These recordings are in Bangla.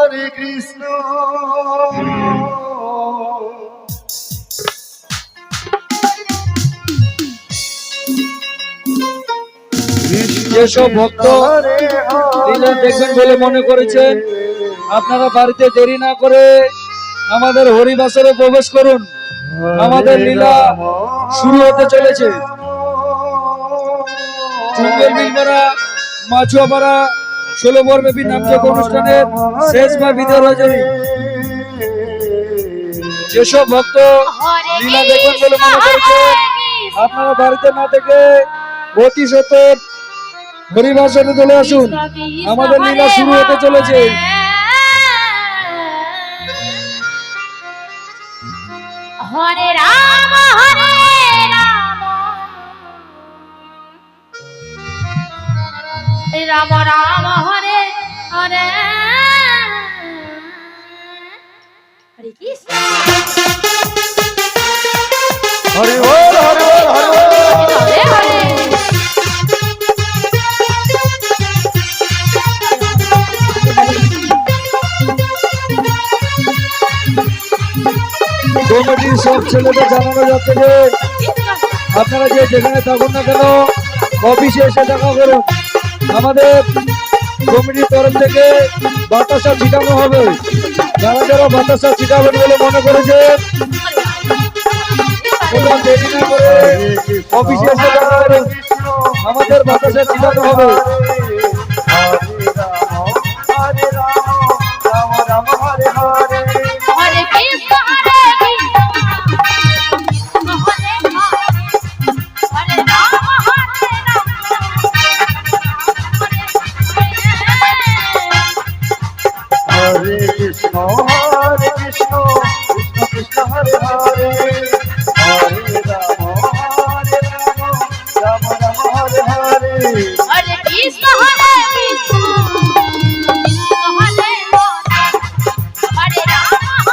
হরে কৃষ্ণ যেসব ভক্ত লীলা দেখবেন বলে মনে করেছেন আপনারা বাড়িতে দেরি না করে আমাদের হরিবাসরে প্রবেশ করুন। আমাদের লীলা শুরু হতে চলেছে। চুম্বের বিলপাড়া মাছুয়াপাড়া 16 বর্ষব্যাপী নামযোগ্য অনুষ্ঠানের শেষ বা বিদায় রজনী। যেসব ভক্ত লীলা দেখবেন বলে মনে করেছেন আপনারা বাড়িতে না থেকে অতি সত্বর হরিবাসরে চলে আসুন। আমাদের লীলা শুরু হতে চলেছে। হরে রাম রাম রাম হরে হরে হরে কৃষ্ণ হরে বল হরে বল হরে বল হরে হরে কমিটির সব ছেলেদের জানানো যাচ্ছে যে আপনারা যে যেখানে থাকুন না কেন অফিসে এসে দেখা করুন। আমাদের কমিটির তরফ থেকে বাতাসা ছিটানো হবে। যারা যারা বাতাসা ছিটাবেন বলে মনে করেছেন দেরি না করে অফিসে এসে দেখা করুন। আমাদের বাতাসা ছিটানো হবে। হরে রাম রাম হরে হরে হরে কৃষ্ণ হরে কৃষ্ণ হরে হরে রাম হরে রাম হরে কৃষ্ণ কৃষ্ণ কৃষ্ণ হরে হরে হরে রাম রাম রাম হরে হরে হরে কৃষ্ণ হরে কৃষ্ণ হরে হরে রাম হরে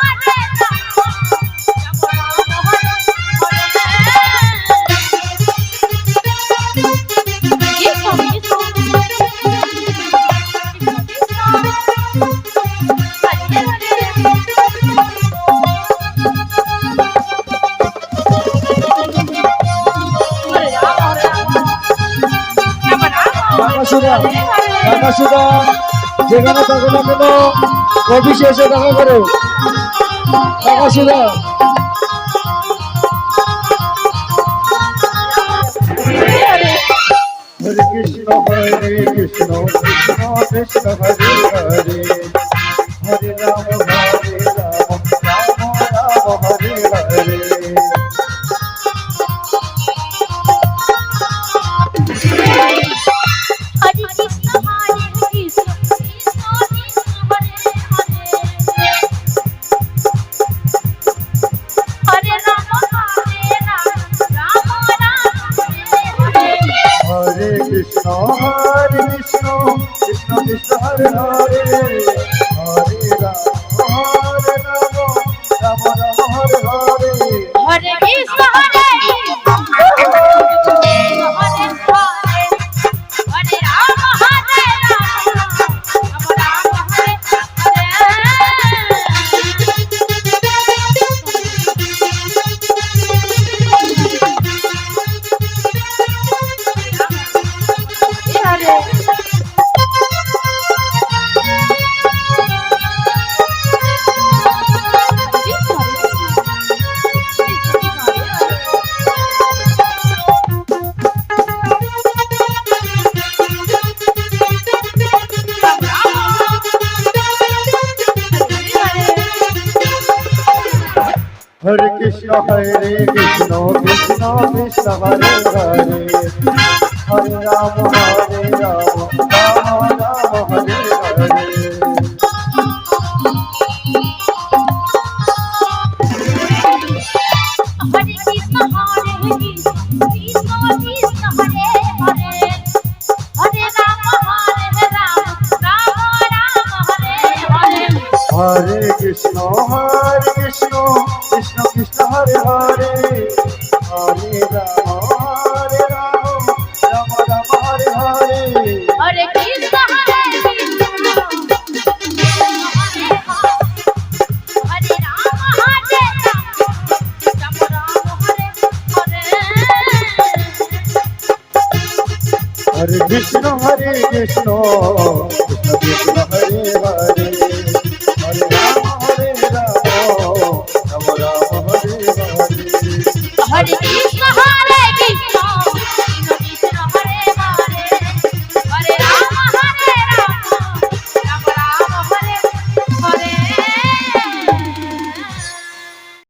যেখানে থাকো না কেন অফিসে এসে দেখা করো। হরে কৃষ্ণ কৃষ্ণ কৃষ্ণ হরে হরে হরে রাম রাম রাম হরে হরে হরে কৃষ্ণ হরে কৃষ্ণ কৃষ্ণ কৃষ্ণ হরে হরে হরে রাম রাম রাম হরে হরে কৃষ্ণ কৃষ্ণ কৃষ্ণ হরে হরে হরে রাম রাম রাম হরে হরে হরে কৃষ্ণ হরে কৃষ্ণ হরে হরে রাম হরে রাম হরে হরে হরে কৃষ্ণ কৃষ্ণ কৃষ্ণ হরে হরে হরে রাম রাম রাম হরে হরে হরে কৃষ্ণ কৃষ্ণ কৃষ্ণ হরে হরে হরে রাম রাম রাম হরে হরে হরে কৃষ্ণ কৃষ্ণ কৃষ্ণ হরে হরে হরে রাম রাম রাম হরে হরে হরে কৃষ্ণ হরে কৃষ্ণ হরে কৃষ্ণ কৃষ্ণ কৃষ্ণ কৃষ্ণ হরে হরে